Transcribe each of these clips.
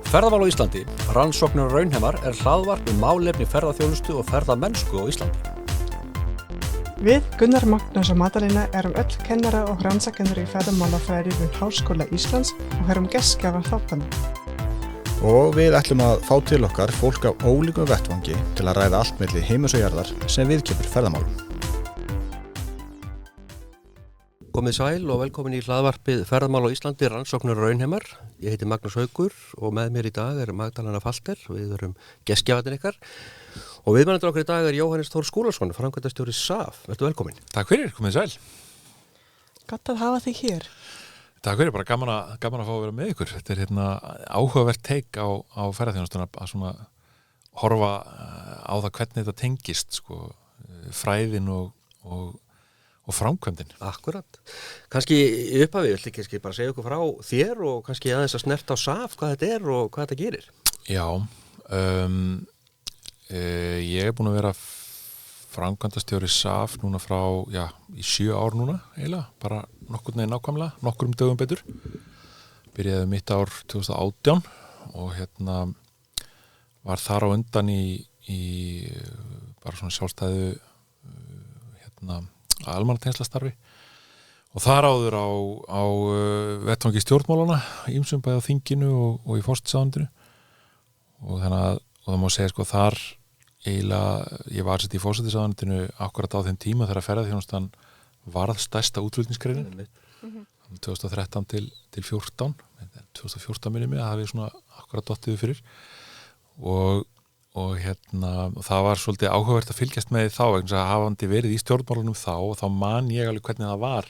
Ferðamál á Íslandi, rannsóknir og raunheimar hlaðvarp málefni ferðaþjónustu og ferðamennsku á Íslandi. Við Gunnar Magnús og Madalena erum öll kennara og rannsakendur í ferðamálafræði við Háskóla Íslands og erum gestgjafar þáttanna. Og við ætlum að fá til okkar fólk af ólíkum vettvangi til að ræða allt milli himins og jarðar sem viðkemur ferðamálum. Komið sæl og velkomin í hlaðvarpið Ferðamál á Íslandi, rannsóknir og raunheimar. Ég heiti Magnús Haukur og með mér í dag er Magdalena Falter. Við erum gestgjafarnir ykkar. Og viðmælendur okkar í dag er Jóhannes Þór Skúlason, framkvæmdastjóri SAF. Vertu velkomin. Takk fyrir, komið sæl. Gott að hafa þig hér. Takk fyrir, bara gaman að fá að vera með ykkur. Þetta er áhugavert take á ferðaþjónustuna að svona horfa á það hvernig þetta tengist, fræðin og framkvæmdin. Akkurat. Kannski í upphafi, viltu kannski bara segja okkur frá þér og kannski aðeins að snerta á SAF, hvað þetta er og hvað þetta gerir? Já, ég er búin að vera framkvæmdastjóri SAF núna frá, í 7 ár núna, eiginlega, bara nokkurn veginn nákvæmlega, nokkrum dögum betur. Byrjaði mitt ár 2018 og var þar á undan í bara svona sjálfstæðu almannatengslasttarfi og þar áður á vettvangi stjórnmálana, ýmsum bæði á þinginu og í forsætisráðuneytinu og það má segja þar eiginlega, ég var sett í forsætisráðuneytinu akkurat á þeim tíma þegar ferðaþjónustan varð stærsta útflutningsgreinin 2013 til 14 2014 minni mig að hafi svona akkurat dottið fyrir og það var svolítið áhugavert að fylgjast með þá vegna að hafandi verið í stjórnmálunum þá og þá man ég alveg hvernig það var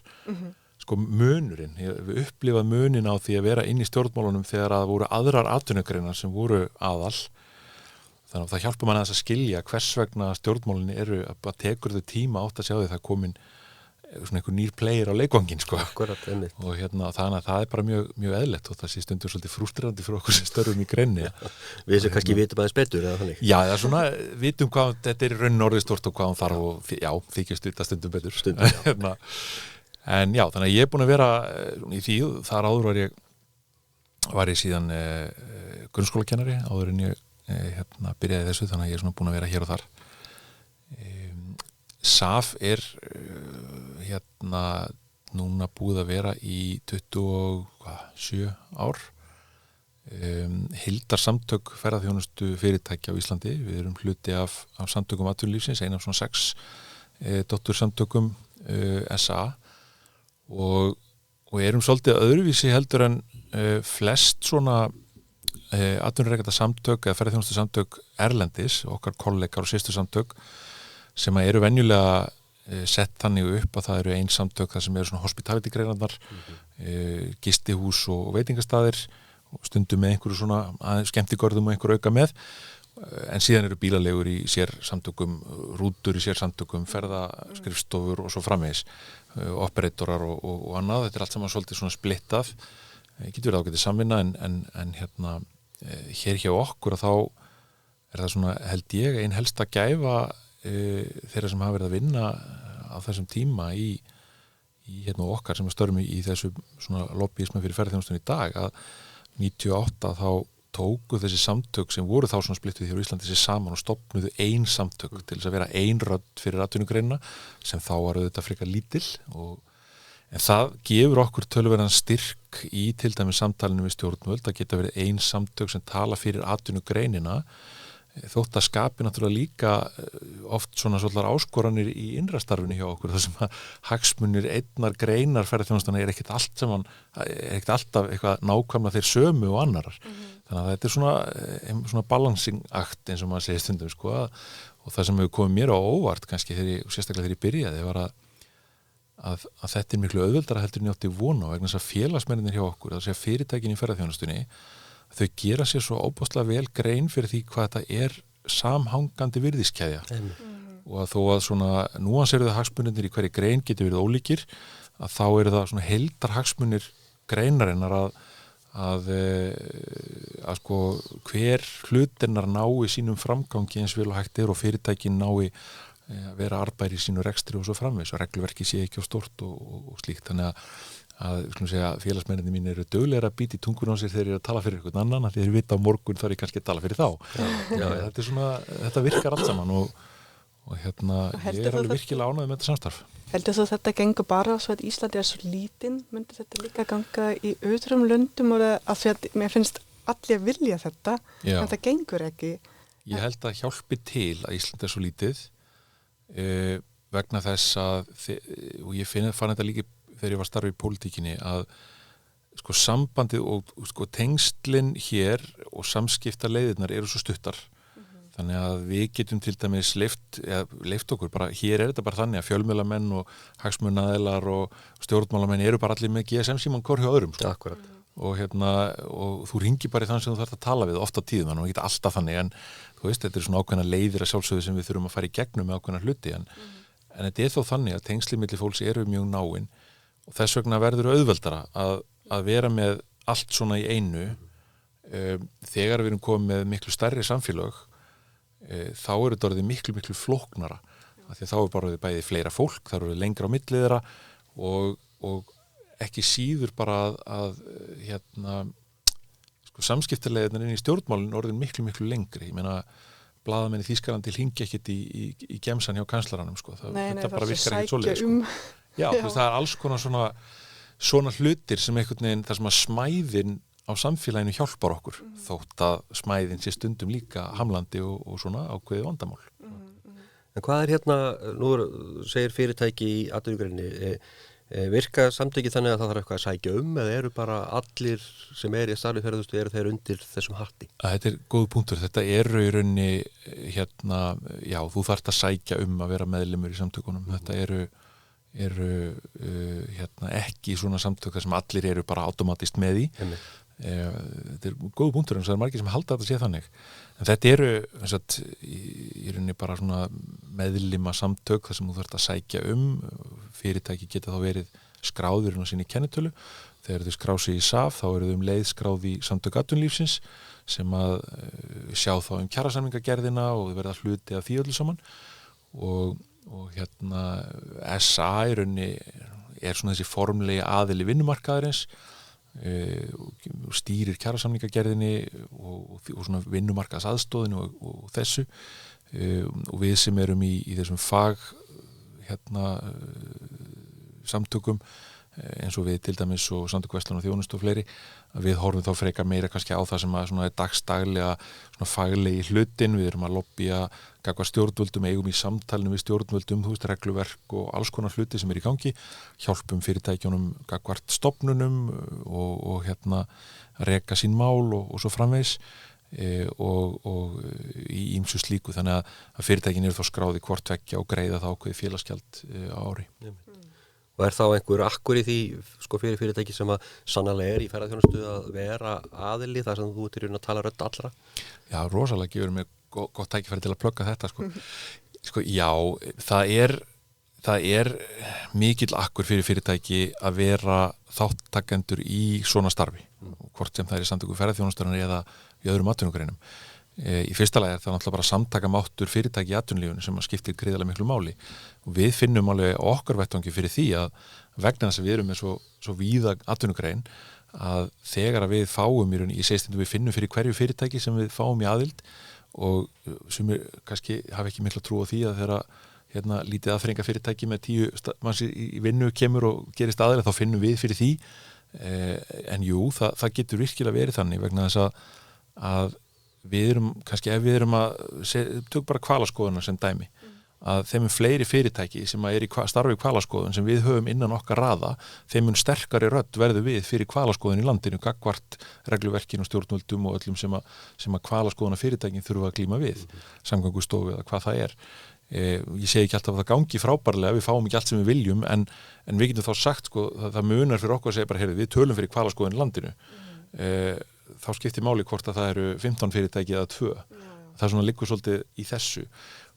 munurinn, við upplifað munin á því að vera inn í stjórnmálunum þegar það voru aðrar atvinnugreinar sem voru aðal þannig að það hjálpa manni að skilja hvers vegna stjórnmálunni eru að tekur þau tíma átt að sjá því það komin svona einhver nýr player á leikvangin Akkurat, einmitt. Og þannig að það er bara mjög eðlilegt og það sé stundur svolítið frústrerandi fyrir okkur sem störfum í greinni Við sem kannski vitum aðeins betur eða þannig Já, það er svona, vitum hvað þetta er í rauninni orðið stort og hvað hann þarf og þykjast þetta stundum betur En já, þannig að ég er búin að vera í því, þar áður var ég síðan grunnskólakennari áður en ég byrjaði þessu, þannig að ég er svona búin að vera hér og þar SAF er núna búið að vera í 27 ár heildarsamtök ferðaþjónustu fyrirtækja á Íslandi við erum hluti af samtökum atvinnulífsins, ein af svona 6 dóttursamtökum SA og erum svolítið öðruvísi heldur en flest svona atvinnurekenda samtök eða ferðaþjónustu samtök erlendis, okkar kollegar og systursamtök sem eru venjulega sett þannig upp að það eru ein samtök þar sem eru svona hospitality greinarnar gistihús og veitingastaðir og stundum með einhverju svona skemmtigörðum og einhverju auka með en síðan eru bílalegur í sér samtökum rútur í sér samtökum ferðaskrifstofur og svo framvegis operatorar og annað, þetta er allt saman svolítið svona splittað getur verið ágætið samvinna en hér hjá okkur að þá er það svona held ég ein helsta gæfa þeirra sem hafa verið að vinna á þessum tíma í okkar sem störfum í þessu svona lobbyismi fyrir ferðaþjónustuna í dag að 98 þá tóku þessi samtök sem voru þá svona splittuð hér á Íslandi sér saman og stofnuðu ein samtök til þess að vera ein rödd fyrir atvinnugreinina sem þá var auðvitað frekar lítil en það gefur okkur töluverðan styrk í til dæmis samtalinu við stjórnvöld að geta verið ein samtök sem tala fyrir atvinnugreinina þótt að skapi náttúrulega líka oft svona svolítið áskoranir í innrastarfinu hjá okkur þar sem að hagsmunir einnar greinar ferðaþjónustuna er ekkert alltaf eitthvað nákvæmlega þeir sömu og annarar þannig að þetta er svona balancing act eins og maður segir stundum og það sem hefur komið mér á óvart kannski sérstaklega þegar ég byrjaði var að þetta er miklu auðveldara heldur en ég átti von á vegna þess að félagsmennirnir hjá okkur það sé fyrirtækin í ferðaþjónustunni þau gera sér svo óbúslega vel grein fyrir því hvað þetta er samhangandi virðiskeðja og að þó að svona núanseruðu hagsmunirnir í hverju grein getur verið ólíkir að þá eru það svona heildarhagsmunir greinarinnar að hver hlutinnar nái sínum framgangi eins vel og hægt er og fyrirtækin nái að vera arbæri í sínu rekstri og svo framvegis og regluverki sé ekki á stórt og slíkt þannig skulum segja, félagsmenninni mín eru duglegir að býta í tungun á sér þegar ég er að tala fyrir einhvern annan, þegar ég vita á morgun þarf ég kannski að tala fyrir þá. Þetta er svona, þetta virkar allt saman og ég er alveg virkilega ánægður með þetta samstarf. Heldur þú þetta gengur bara svo að Íslandi er svo lítinn, myndi þetta líka ganga í öðrum löndum og að mér finnst allir vilja þetta, en það gengur ekki? Ég held að hjálpi til að Íslandi er svo lítið vegna þess að, og ég fann þetta líka þegar ég var starfið í pólitíkinni, að sko sambandið og sko tengslin hér og samskiptaleiðirnar eru svo stuttar. Þannig að við getum til dæmis leyft okkur, bara hér er þetta bara þannig að fjölmiðlamenn og hagsmunaaðilar og stjórnmálamenn eru bara allir með GSM-síman hvor hjá öðrum. Sko. Akkurat. Og þú ringir bara í þann sem þú þarft að tala við ofta tíðum, þannig að ekki alltaf þannig, en þú veist, þetta er svona ákveðna leiðir að sjálfsögðu sem við þurfum að fara í gegnum með ákveðna hluti, en þetta er þó þannig að tengsli milli fólks eru mjög náin og þess vegna verður auðveldara að vera með allt svona í einu þegar við erum komið með miklu stærri samfélög. Þá eru þetta orðið miklu flóknara af því að þá er bara bæði fleira fólk, þá eru lengra á milli þeirra og ekki síður bara að sko, samskiptaleiðirnar inn í stjórnmálin orðin miklu lengri. Ég meina, blaðamenn í Þýskalandi hringja ekkert í gemsan hjá kanslaranum, sko. Þetta bara virkar ekkert svoleiðis, sko. Já, þú veist, það er alls konar svona hlutir sem einhvern veginn, þar sem að smæðin á samfélaginu hjálpar okkur, þótt að smæðin sé stundum líka hamlandi og svona ákveðið vandamál. En hvað er nú segir fyrirtæki í atvinnugreininni, virka samtöki þannig að það þarf eitthvað að sækja eða eru bara allir sem í starfi ferðustu, eru þeir undir þessum hatti? Þetta er góð punktur, þetta eru í rauninni, já, þú þarft að sækja að vera meðlimur í samtökunum, þetta eru ekki svona samtök sem allir eru bara automatist með í. Þetta er góð punktur, en það er margir sem halda þetta sé þannig, en þetta eru í rauninni bara svona meðlima samtök þar sem þú þarft að sækja fyrirtæki geta þá verið skráður á sinni kennitölu, þegar þau skrá sig í SAF þá eru þau leið skráð í samtök atvinnulífsins sem að sjá þá kjarasamningagerðina og þau verða hluti af því öllu saman og SA í rauninni er svona þessi formlegi aðili vinnumarkaðarins stýrir kjarasamningagerðinni og svona vinnumarkaðs aðstóðinu og þessu og við sem erum í þessum samtökum eins og við til dæmis og Samtök Verslunar og þjónustu og fleiri, að við horfum þá frekar meira kannski á það sem að svona er dagsdaglega svona faglegi hlutin, við erum að lobbya gagnvart stjórnvöldum, eigum í samtalinu við stjórnvöldum, þú veist, regluverk og alls konar hluti sem er í gangi, hjálpum fyrirtækjunum gagnvart stofnunum og reka sín mál og svo framvegis og í ýmsu slíku, þannig að fyrirtækin eru þá skráði hvort tveggja og greiða þá ákveði félagsgjald á ári. Og er þá einhver akkur í því sko fyrir fyrirtæki sem að sannarlega í ferðaþjónustu að vera aðili þar sem þú ert í raun að tala rödd allra? Já, rosalega gefur mér gott tækifæri til að plugga þetta, sko. Sko, já, það er mikill akkur fyrir fyrirtæki að vera þáttakendur í svona starfi, hvort sem það er í samtöku ferðaþjónustunnar eða í öðrum atvinnugreinum. Í fyrsta lagi er það náttúrulega bara samtakamáttur fyrirtæki í atvinnulífinu sem skiptir gríðarlega miklu máli og við finnum alveg okkar vettvangi fyrir því að vegna þess að við erum með svo víða atvinnugrein að þegar að við fáum ég segist að við finnum fyrir hverju fyrirtæki sem við fáum í aðild og sem kannski hafa ekki mikla trú á því að þegar lítið aðfringa fyrirtæki með 10 manns í vinnu kemur og gerist aðild þá finnum við fyrir því en jú, það getur virkilega verið þannig vegna þess að við erum, kannski ef við erum tök bara hvalaskoðuna sem dæmi að þeim fleiri fyrirtæki sem er í starfi hvalaskoðun sem við höfum innan okkar raða, þeim sterkari rödd verður við fyrir hvalaskoðun í landinu gagnvart regluverkinu og stjórnvöldum og öllum sem að hvalaskoðuna fyrirtækin þurfa að glíma við, samgöngustofu eða hvað það er. Ég segi ekki alltaf að það gangi frábærlega, við fáum ekki allt sem við viljum en við getum þá sagt, sko, það munar fyrir okkur að segja bara, heyrðu, við tölum fyrir hvalaskoðun í landinu. Þá skiptir máli hvort að það eru 15 fyrirtæki eða 2. Það svona liggur svolítið í þessu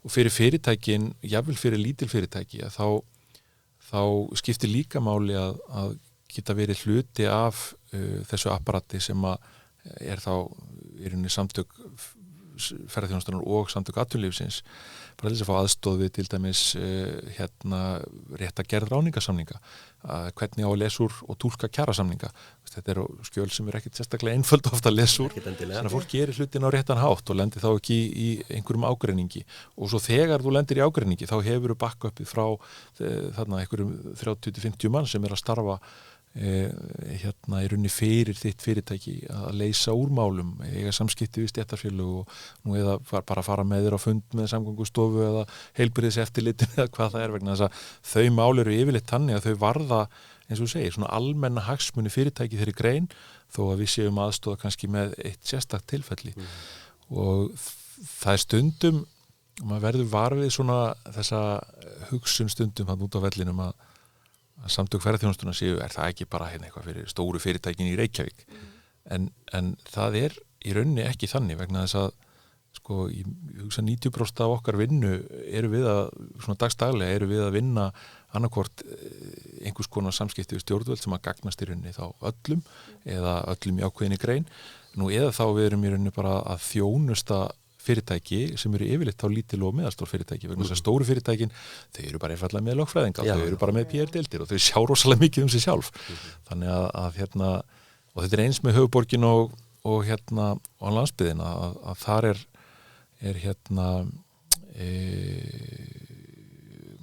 og fyrir fyrirtækin, jafnvel fyrir lítil fyrirtæki þá skiptir líka máli að geta verið hluti af þessu apparati sem að er þá í rauninni samtök ferðarþjónustunar og samtök atvinnulífsins bara þess að fá aðstoð við til dæmis rétt að gerð ráningasamninga, hvernig á að lesa úr og túlka kjarasamninga. Þetta eru skjöl sem ekkit sérstaklega einföld ofta að lesa úr, þannig að fólk gerir hlutin á réttan hátt og lendir þá ekki í einhverjum ágreiningi, og svo þegar þú lendir í ágreiningi þá hefur þú backupið frá þarna einhverjum 30-50 mann sem að starfa í rauninni fyrir þitt fyrirtæki að leysa úr málum, eiga samskipti við stéttarfélög og nú eða bara fara með þér á fund með samgöngustofu eða heilbrigðiseftirlitin eða hvað það vegna þess að þau mál eru yfirleitt þannig að þau varða, eins og þú segir, svona almenna hagsmuni fyrirtæki þeirri grein þó að við séum aðstoða kannski með eitt sérstakt tilfelli og það er stundum, maður verður varfið svona þessa hugsun stundum hann út á vellinum að samtök ferðarþjónustuna séu, það ekki bara eitthvað fyrir stóru fyrirtækin í Reykjavík en það í rauninni ekki þannig vegna þess að sko, ég hugsa 90% af okkar vinnu eru við að, svona dagstaglega eru við að vinna annarkvort einhvers konar samskipti við stjórnvöld sem að gagnast í rauninni þá öllum eða öllum í ákveðinni grein eða þá við erum í rauninni bara að þjónusta fyrirtæki sem eru yfirleitt þá lítil og meðalstór fyrirtæki vegna þess að stóru fyrirtækin þau eru bara einfallega með lögfræðinga, þau eru bara með PR-deildir og þau sjá rosalega mikið sig sjálf þannig að og þetta eins með höfuborgin og landsbyggðin að þar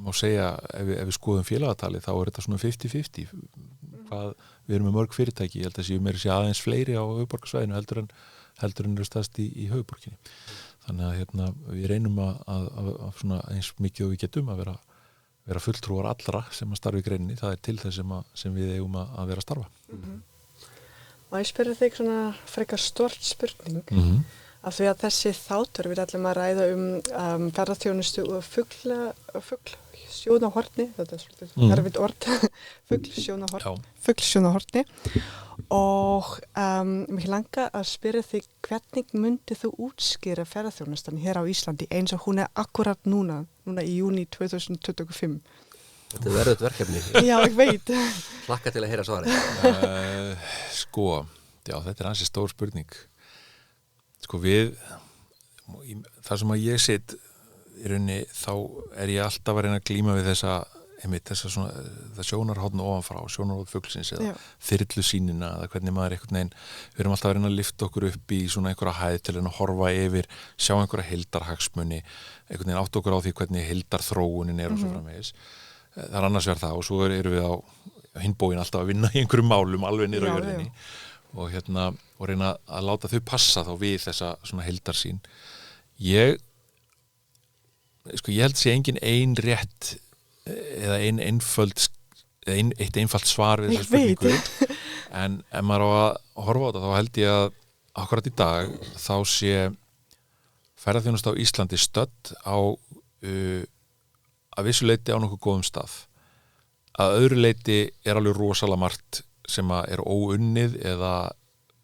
má segja ef við skoðum félagatali þá þetta svona 50-50 hvað við erum með mörg fyrirtæki, ég held að séu meira sé aðeins fleiri á höfuborgarsvæðinu heldur en eru stærst í höfuborginni þannig að við reynum að svona eins mikið og við getum að vera fulltrúar allra sem að starfa í greininni, það til þess sem við eigum að vera að starfa. Má ég spyrja þig svona frekar stort spurning af því að þessi þáttur við ætlum að ræða ferðarþjónustu og fuglsjónahorni, þetta er svolítið erfitt orð, fuglsjónahorni og mér langa að spyrja þig hvernig myndið þú útskýra ferðarþjónustan hér á Íslandi eins og hún akkurat núna í júní 2025? Þetta er verðut verkefni. Já, ég veit. Hlakka til að heyra svarið. Þetta er ansi stór spurning. Það sem að ég sitt í rauninni, þá ég alltaf að reyna að glíma við þessa svona, það sjónarhorn ofanfrá, sjónarhorn fuglsins eða þyrlusýnina eða hvernig maður einhvern veginn, við erum alltaf að reyna að lyfta okkur upp í svona einhverja hæð til að horfa yfir, sjá einhverja heildarhagsmuni, einhvern veginn átt okkur á því hvernig heildarþróunin og svo framvegis. Það er annars verð það og svo erum við á hinbógin alltaf að vinna í einhverjum málum alveg niður á jörðinni og reyna að láta þau passa þá við þessa svona heildarsýn. Ég held sé engin ein rétt eða eitt einfalt svar við þessu spurningu en ef maður á að horfa á þetta þá held ég að akkurat í dag þá sé ferðarþjónusta á Íslandi stödd á að vissu leyti á nokkuð góðum stað að öðru leyti alveg rosalega margt sem að óunnið eða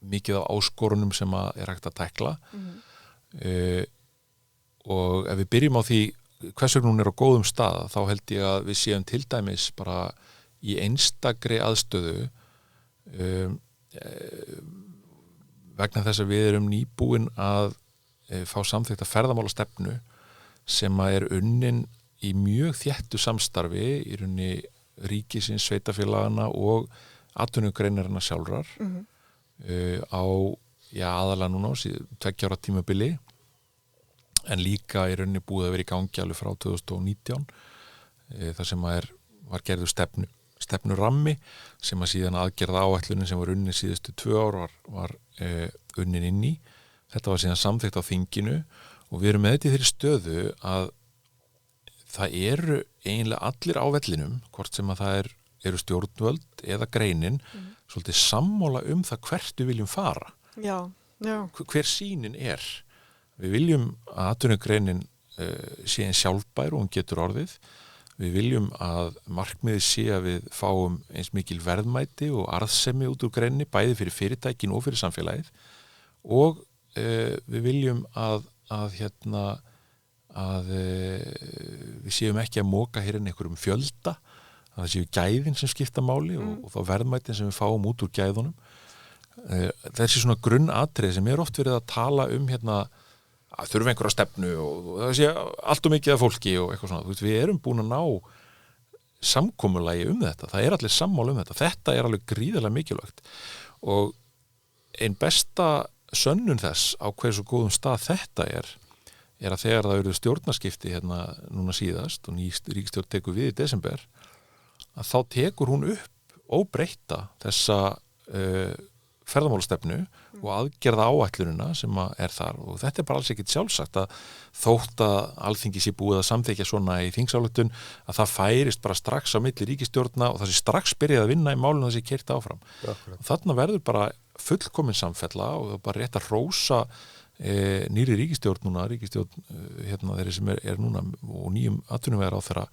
mikið af áskorunum sem að hægt að tækla og ef við byrjum á því hvers vegna hún á góðum stað þá held ég að við séum til dæmis bara í einstakri aðstöðu vegna þess að við erum nýbúin að fá samþykkta ferðamálastefnu sem að unnin í mjög þéttu samstarfi í rauninni ríkisins, sveitarfélagana og atvinnugreinarinnar sjálfrar á aðalega núna á 2 ára tímabili en líka í rauninni búið að vera í gangi alveg frá 2019 þar sem var gerður stefnurammi sem að síðan aðgerða áætlunin sem var unnin síðustu 2 ár var unnin inn í. Þetta var síðan samþykkt á þinginu og við erum með þetta í þeirri stöðu að það eru eiginlega allir á vellinum, hvort sem að það eru stjórnvöld eða greinin, svolítið sammála það hvert við viljum fara. Já. Hver sýnin er. Við viljum að atvinnugreinin sé eins sjálfbær og hún getur orðið. Við viljum að markmiðið sé að við fáum eins mikil verðmæti og arðsemi út úr greininni, bæði fyrir fyrirtækin og fyrir samfélagið. Og við viljum að við séum ekki að móka hér einhverjum fjölda, að það séu gæðin sem skipta máli og þá verðmætin sem við fáum út úr gæðunum. Þessi svona grunnatriði sem oft verið að tala að þurfa einhverja stefnu og það sé allt og mikið af fólki og eitthvað svona, þú veist, við erum búin að ná samkomulagi þetta, það er allir sammála þetta er alveg gríðarlega mikilvægt og ein besta sönnun þess á hversu góðum stað þetta er að þegar það eru stjórnarskipti hérna núna síðast og ný ríkisstjórn tekur við í desember að þá tekur hún upp óbreytta þessa ferðamálastefnu og aðgerða áætlunina sem er þar og þetta er bara alls ekkit sjálfsagt að þótt að Alþingi sé búið að samþykja svona í þingsályktun að það færist bara strax á milli ríkisstjórna og það sé strax byrjað að vinna í málinu og það sé keyrt áfram. Og þarna verður bara fullkomin samfella og bara rétt að hrósa nýri ríkisstjórn núna, hérna þeirri sem er núna og nýjum atvinnuvegaráðherra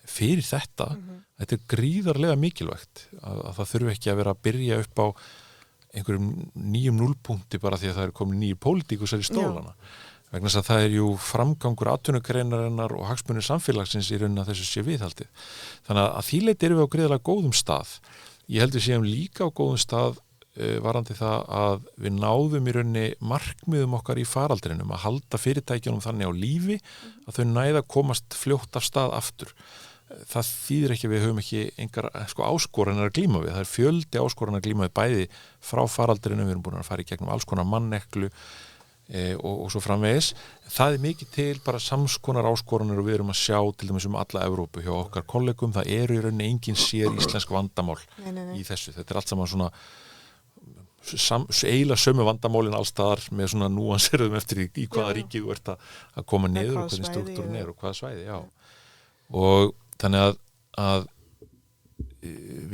fyrir þetta. Þetta er gríðarlega mikilvægt að það þurfi ekki að vera að byrja upp á einhverjum nýjum núllpunkti bara því að það er komin nýjir pólitíkusar í stólana. Vegna þess að það er jú framgangur atvinnugreinarinnar og hagsmunir samfélagsins í rauninni að þessu sé viðhaldið. Þannig að því leyti erum við á gríðarlega góðum stað. Ég held við séum líka á góðum stað varandi það að við náðum í rauninni markmiðum okkar í faraldrinum að halda fyrirtækjunum þannig á lífi að þau næða að komast fljótt af stað aftur. Það þýðir ekki að við höfum ekki engar áskoranir að glíma við. Það er fjöldi áskoranir að glíma við bæði frá faraldrinum, við erum búin að fara í gegnum alls konar manneklu og svo framvegis. Það er mikið til bara samskonar áskoranir og við erum að sjá til dæmis alla Evrópu hjá okkar kollegum. Það eru í rauninni engin sér íslensk vandamál í þessu. Þetta er allt saman svona eiginlega sömu vandamálin allstaðar með svona núansirðum eftir í hvaða ríki þú ert að koma niður og hvernig struktúrin er og hvaða svæði, já. Og þannig að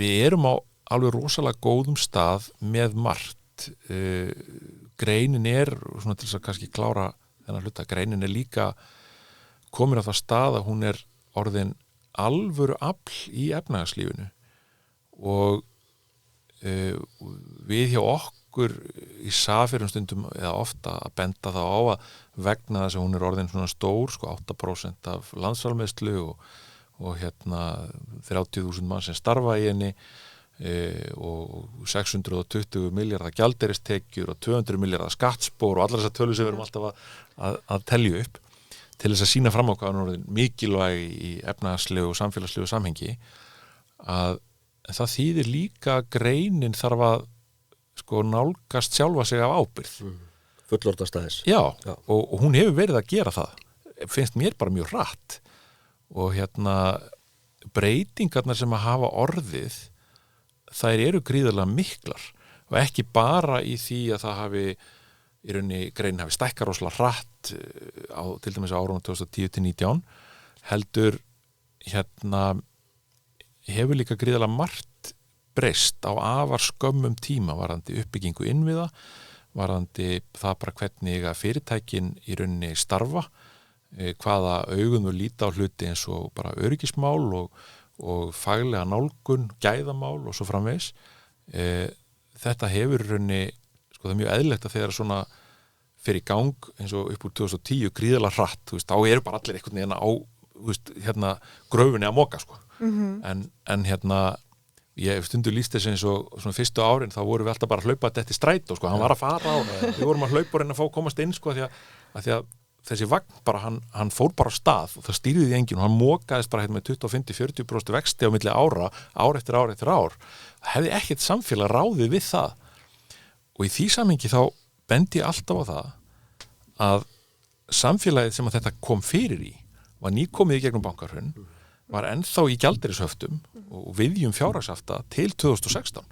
við erum á alveg rosalega góðum stað með margt. Greinin er, svona til þess að kannski klára þennan hluta, greinin er líka komin á það stað að hún er orðin alvöru afl í efnahagslífinu og við hjá okkur í Safir stundum eða ofta að benda þá á að vegna þess að hún er orðin svona stór, 8% af landsframleiðslu og hérna 30.000 mann sem starfa í henni og 620 milljarða gjaldeyristekjur og 200 milljarða skattspor og allar þessar tölur sem við erum alltaf að telja upp til þess að sína fram á hvað hann er mikilvæg í efnahagslegu og samfélagslegu samhengi að það þýðir líka að greinin þarf að nálgast sjálfa sig af ábyrgð. Fullorðast aðeins. Já. Og hún hefur verið að gera það. Finnst mér bara mjög hratt. Og hérna breytingarnar sem að hafa orðið þær eru gríðarlega miklar og ekki bara í því að það hafi í rauninni greinin hafi stækkað rosalega hratt til dæmis á árunum 2010-19 heldur hérna hefur líka gríðarlega margt breyst á afar skömmum tíma varðandi uppbyggingu innviða, varðandi það bara hvernig að fyrirtækin í rauninni starfa, hvaða augum við líta á hluti eins og bara öryggismál og faglega nálgun, gæðamál og svo framvegis. Þetta hefur í rauninni, það er mjög eðlilegt að þegar svona fyrir í gang eins og upp úr 2010 gríðarlega hratt, þá eru bara allir einhvern veginn á hérna gröfunni að moka en hérna ég stundu lýst þess eins og svona fyrstu árin þá vorum við alltaf bara að hlaupa þetta í strætó hann var að fara og við vorum að hlaupa og reyna að fá að komast inn því að þessi vagn bara hann fór bara á stað og það stýrði því enginn og hann mokaðist bara með 25-40% vexti á milli ára, ár eftir ár eftir ár. Það hefði ekkert samfélag ráðið við það og í því samhengi þá bendi ég alltaf á það að samfélagið sem að þetta kom fyrir í var nýkomið í gegnum bankahrun var ennþá í gjaldeyrishöftum og viðjum fjárhagshafta til 2016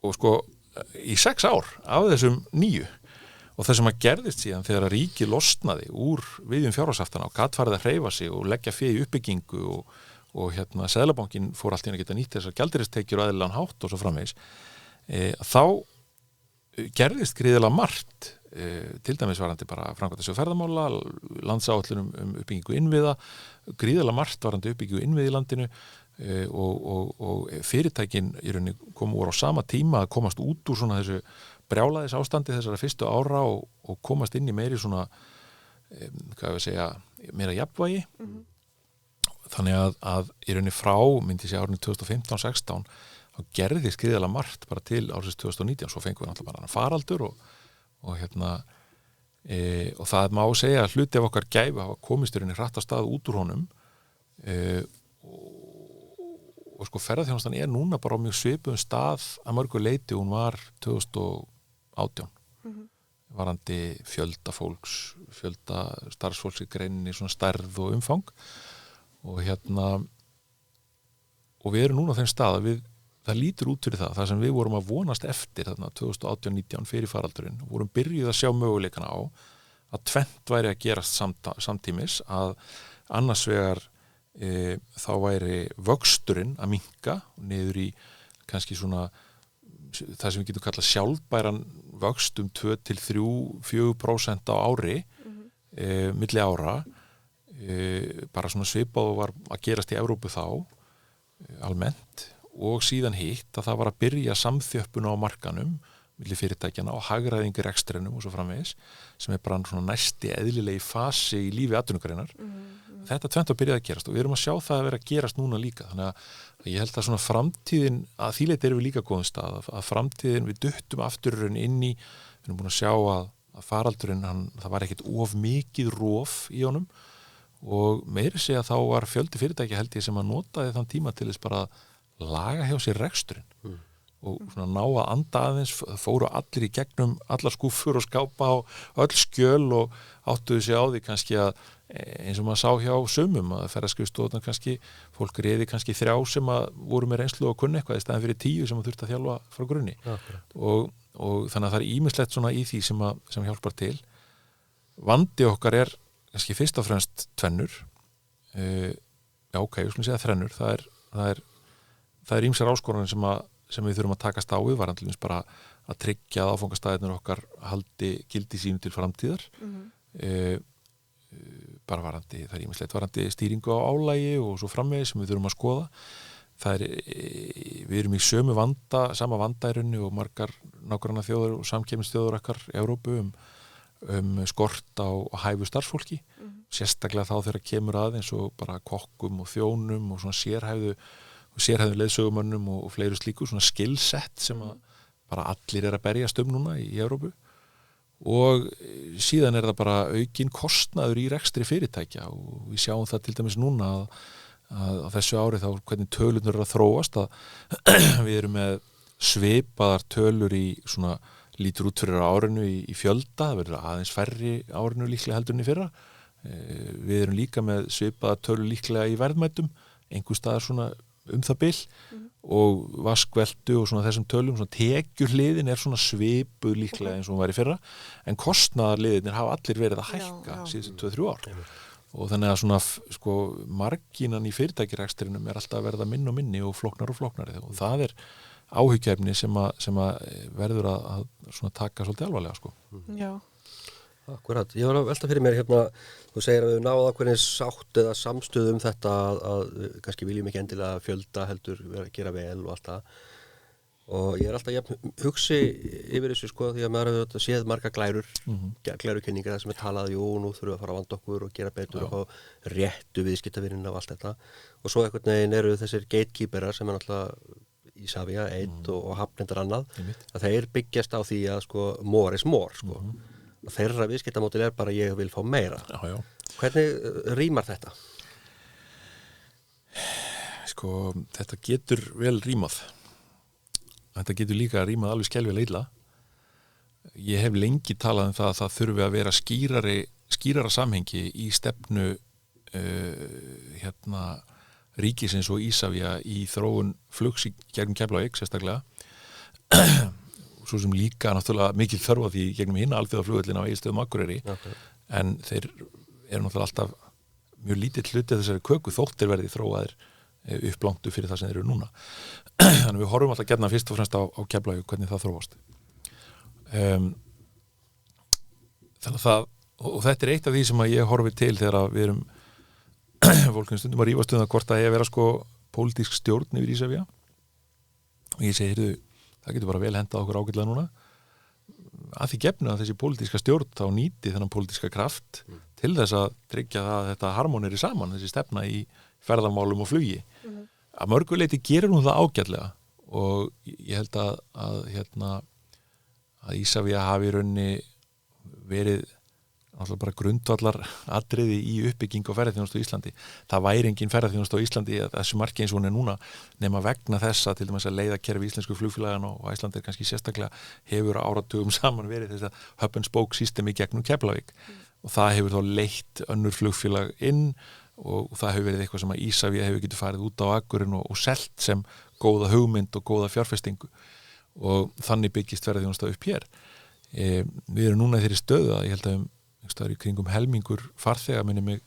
og í 6 ár af þessum 9 og það sem að gerðist síðan þegar að ríki losnaði úr viðjum fjárhagshaftana og gat farið að hreyfa sig og leggja fé í uppbyggingu og hérna Seðlabankinn fór allt í einu að geta nýtt þessar gjaldeyristekjur og eðlilegan hátt og svo framvegis þá gerðist gríðarlega margt til dæmis varandi bara framkvæmdasjóð ferðamála, landsáætlun uppbyggingu innviða, gríðarlega margt varandi uppbyggingu innviði í landinu og fyrirtækin í rauninni komu úr á sama tíma að komast út úr svona þessu brjálæðis ástandi þessara fyrstu ára og komast inn í meiri svona meira jafnvægi þannig að í rauninni frá myndi ég segja árinu 2015-16 þá gerðist gríðarlega margt bara til ársins 2019 svo fengum við náttúrulega bara faraldur og hérna og það má segja að hluti af okkar gæfu hafa komist í rauninni hratt af stað út úr honum og sko ferðaþjónustan núna bara á mjög svipuðum stað að mörgu leyti hún var 2018 varandi fjölda fólks, fjölda starfsfólks í greininni, svona stærð og umfang og og við erum núna á þeim stað að það lítur út fyrir það sem við vorum að vonast eftir þarna 2018-19 fyrir faraldurinn, vorum byrjuð að sjá möguleikana á að tvennt væri að gerast samtímis, að annars vegar þá væri vöxturinn að minnka niður í kannski svona það sem við getum kallað sjálfbæran vöxt 2-3-4% á ári milli ára bara svona svipað og var að gerast í Evrópu þá almennt og síðan hitt að það var að byrja samþjöppun á markanum milli fyrirtækjana og hagræðingi rekstrinum og svo framvegis sem bara svona næsti eðlilegi fasi í lífi atvinnugreinar. Þetta tvennt að byrja að gerast og við erum að sjá það að vera að gerast núna líka þannig að ég held að svona framtíðin að því leyti erum við líka góðum stað að framtíðin við duttum aftururinn inn í við erum búin að sjá að faraldurinn það var ekkit of mikið rof í honum og meiri segja þá var fjöldi fyrirtæki held ég sem að notaði þann tíma til þess bara að laga hjá sér reksturinn og svona ná að anda aðeins fóru allir í gegnum allar skúffur og skápa og öll skjöl og áttuðu sig á því kannski að eins og maður sá hjá sumum að ferðaskrifstofurnar kannski, fólk reyði kannski 3 sem að voru með reynslu og kunni eitthvað í staðin fyrir 10 sem að þurfti að þjálfa frá grunni og þannig að það ýmislegt svona í því sem hjálpar til. Vandi okkar kannski fyrst og fremst tvennur við skulum segja þrennur það er ýmsar áskoranir sem við þurfum að takast á við varandlins bara að tryggja að áfangastæðirnir okkar haldi gildi sínu til framtíðar bara varandi, það ýmislegt varandi stýringu á álægi og svo framvegis sem við þurfum að skoða við erum í sama vanda í raunni og margar nágranna þjóður og samkeppnisþjóður okkar í Evrópu skort á hæfu starfsfólki sérstaklega þá þegar kemur að eins og bara kokkum og þjónum og svona sérhæfðu leiðsögumönnum og fleiru slíku, svona skillset sem að bara allir að berjast núna í Evrópu og síðan það bara aukinn kostnaður í rekstri fyrirtækja og við sjáum það til dæmis núna að þessu ári þá hvernig tölurnar að þróast að við erum með svipaðar tölur í svona lítur út fyrir árinu í fjölda, það verður aðeins færri árinu líklega heldur en í fyrra við erum líka með svipaðar tölur líklega í verðmætum, einhver staðar svona það bil og vaskveldu og svona þessum tölum svona tekjuhliðin svona svipuð líklega eins og hún var í fyrra en kostnaðarliðinir hafa allir verið að hækka síðan 2-3 ár og þannig að svona marginan í fyrirtækirekstrinum alltaf að verða minn og minni og flóknari og það áhyggjuefni sem að verður að svona taka svolítið alvarlega Já. Akkurat, ég var að velta fyrir mér þú segir að við náðum ákveðin sátt eða samstöðu þetta að kannski viljum ekki endilega fjölda heldur vera að gera vel og allt það og ég alltaf hugsi yfir þessu því að maður hefur séð marga glærukynningar það sem talað, nú þurfum við að fara að vanda okkur og gera betur og réttu viðskiptavinina og allt þetta og svo einhvern veginn eru þessir gatekeeperar sem náttúrulega Ísafía, eitt og Hafnendar annað að þeir byggjast á því að more is more og þeirra viðskiptamódel bara ég vil fá meira. Já. Hvernig rímar þetta? Þetta getur vel rímað. Þetta getur líka rímað alveg skelfilega illa. Ég hef lengi talað það að það þurfi að vera skýrara samhengi í stefnu ríkisins og Ísafía í þróun flugs í gegnum Keflavík sérstaklega svo sem líka náttúrulega mikil þörf á því gegnum hina alþjóðaflugvöllina á Egilsstöðum Akureyri en þeir eru náttúrulega alltaf mjög lítill hluti þessari köku þóttir verði þróaðir upplántu fyrir það sem þeir eru núna þannig við horfum alltaf gjarnan fyrst og fremst á Keflavík hvernig það þróast þannig að og þetta eitt af því sem að ég horfi til þegar við erum fólkinn stundum að rífast hvort það vera pólitísk stjórn yfir Ísafía og ég segi, það getur bara vel hendað okkur ágætlega núna að því gefnu að þessi pólitíska stjórn þá nýti þennan pólitíska kraft til þess að tryggja það að þetta harmoneri saman, þessi stefna í ferðamálum og flugi að mörguleiti gerir hún það ágætlega og ég held að Ísafía hafi í raunni verið náttúrulega bara grundvallar atriði í uppbygging og ferðarþjónustu á Íslandi. Það væri engin ferðarþjónustu á Íslandi að þessu marki eins og hún núna nema vegna þessa til dæmis að leiðakerfi íslensku flugfélagana og Íslandi kannski sérstaklega hefur áratugum saman verið þess að hub and spoke system í gegnum Keflavík og það hefur þá leitt önnur flugfélag inn og það hefur verið eitthvað sem að Ísavía hefur getið farið út á akkurinn og selt sem góða hugmynd og góða fjárfestingu og þannig byggist ferðarþjónusta upp hér. Við erum núna í þeirri stöðu að ég held að það er í kringum helmingur farþega minni mig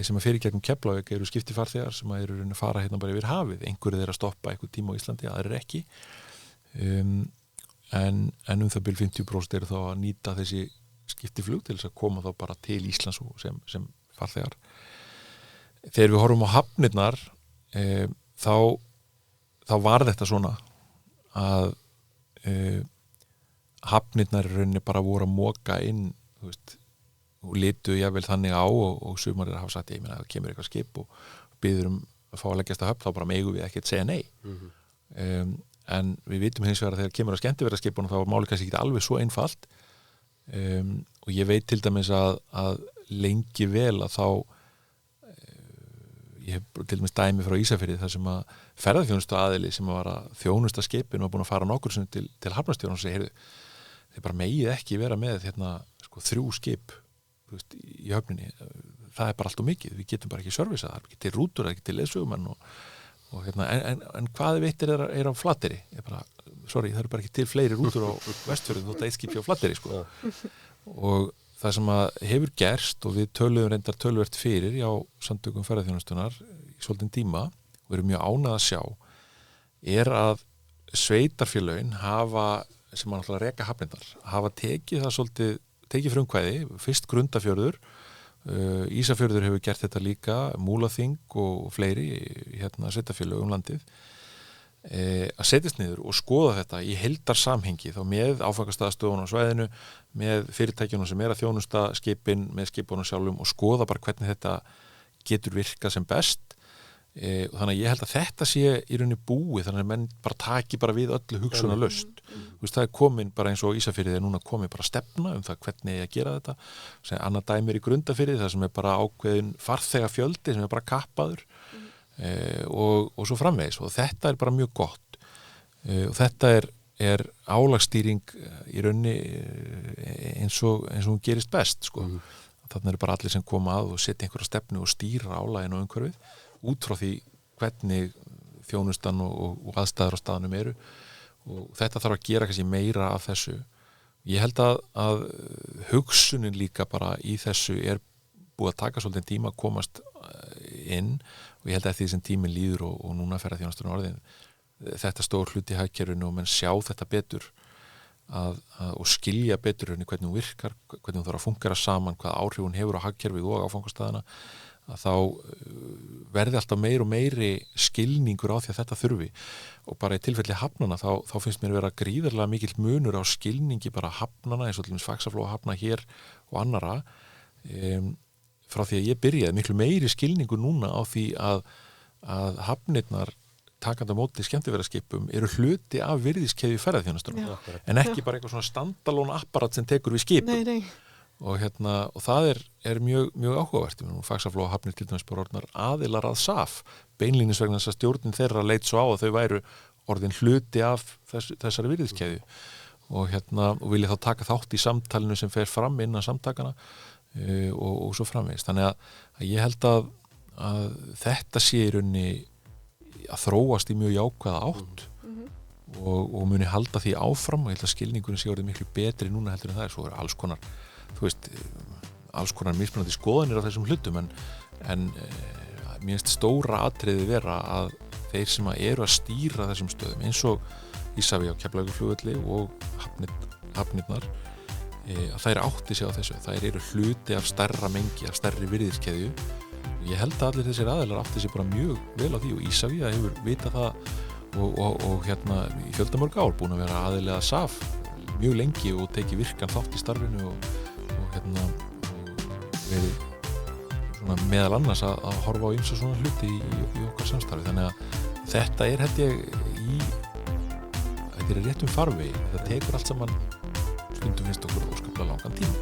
sem að fyrir gegnum Keflavík eru skiptifarþegar sem að eru að fara hérna bara yfir hafið, einhverju þeir að stoppa eitthvað tíma á Íslandi, aðrir ekki en það byrjum 50% eru þá að nýta þessi skiptiflug til þess að koma þá bara til Íslands sem farþegar. Þegar við horfum á hafnirnar þá var þetta svona að hafnirnar í rauninni bara voru að moka inn, þú veist, og litu jável þannig á og sumar hafa sagt, ég meina, ef það kemur eitthvað skip og biður að fá að leggjast að höfn, þá bara megum við ekki að segja nei. En við vitum hins vegar að þegar kemur að skemmtiferðaskipunum þá er málið kannski ekki alveg svo einfalt og ég veit til dæmis að lengi vel að þá ég hef til dæmis dæmi frá Ísafirði þar sem að ferðarþjónustu aðili sem var að þjónusta skipin og búin að fara nokkur sinni til hafnarstjórans og segja, heyrðu, þið bara megið ekki vera með hérna, 3 skip í höfninni, það er bara allt og mikið, við getum bara ekki servisa, það er ekki til rútur, það er ekki til leiðsögumenn og hérna, en hvað veitir er á Flateyri? Það eru bara ekki til fleiri rútur á Vestfjörðum þótt að eitt skip á Flateyri sko. Og það sem að hefur gerst og við töluðum reyndar töluvert fyrir á samtökum ferðarþjónustunar í svolítinn tíma og erum mjög ánað að sjá er að sveitarfélögin hafa, sem að náttúrulega reka hafnirnar, hafa tekið frumkvæði, fyrst Grundafjörður, Ísafjörður hefur gert þetta líka, Múlaþing og fleiri, hérna sveitarfélög landið, að setjast niður og skoða þetta í heildarsamhengi þá með áfangastaðastöðun á svæðinu, með fyrirtækjunum sem er að þjónusta skipin, með skipunum sjálfum og skoða bara hvernig þetta getur virkað sem best og þannig að ég held að þetta sé í rauninni búið, þannig að menn bara taki bara við öllu hugsunarlaust. Það er komin bara eins og Ísafirði er núna komin bara stefna það hvernig ég að gera þetta. Annað dæmi er í Grundarfirði, það sem er bara ákveðin farþegafjöldi sem er bara kappaður og svo framvegis og þetta er bara mjög gott og þetta er álagstýring í rauninni eins og hún gerist best sko. Þannig er bara allir sem koma að og setja einhverja stefnu og stýra álaginu og umhverfið út frá því hvernig þjónustan og aðstæður á staðnum eru og þetta þarf að gera kannski meira af þessu. Ég held að hugsunin líka bara í þessu er búið að taka svolítið tíma að komast inn og ég held að eftir því sem tíminn líður og núna ferðarþjónustan orðin þetta stór hluti í hagkerfinu og menn sjá þetta betur og skilja betur hvernig hún virkar, hvernig hún þarf að fungera saman, hvað áhrif hún hefur á hagkerfið og áfangastæðina að þá verði alltaf meir og meiri skilningur á því að þetta þurfi og bara í tilfelli hafnana þá finnst mér vera gríðarlega mikill munur á skilningi bara hafnana eins og til dæmis Faxaflóa hafna hér og annara frá því að ég byrjaði miklu meiri skilningur núna á því að hafnirnar takandi á móti skemmtiferðaskipum eru hluti af virðiskeðju ferðarþjónustunnar en ekki bara eitthvað svona standalone apparat sem tekur við skipum. Nei. Og það er mjög áhugavert. Faxaflóa hafnir til dæmis bara orðnar aðilar að SAF beinlínis vegna þess að stjórnin þeirra leit svo á að þau væru orðin hluti af þessari virðiskeðju og vilja þá taka þátt í samtalinu sem fer fram innan samtakana og svo framvegis. Þannig að ég held að þetta sé í rauninni að þróast í mjög jákvæða átt og muni halda því áfram og ég held að skilningurinn sé orðið miklu betri núna heldur en það svo er alls konar mismunandi skoðanir á þessum hlutum en mér finnst stóra atriði vera að þeir sem eru að stýra þessum stöðum eins og Ísafía á Keflavíkurflugvelli og hafnirnar að þær átti sig á þessu, þær eru hluti af stærra mengi, af stærri virðiskeðju ég held að allir þessir aðilar átti sig bara mjög vel á því og Ísafía hefur vitað það og í fjöldamörg ár búin að vera aðilega SAF mjög lengi og tekið virkan þátt í starfinu og verið svona meðal annars að horfa á ýmsa svona hluti í okkar samstarfi þannig að þetta er held ég þetta er réttum farvegi þetta tekur allt saman stundum finnst okkur óskaplega langan tíma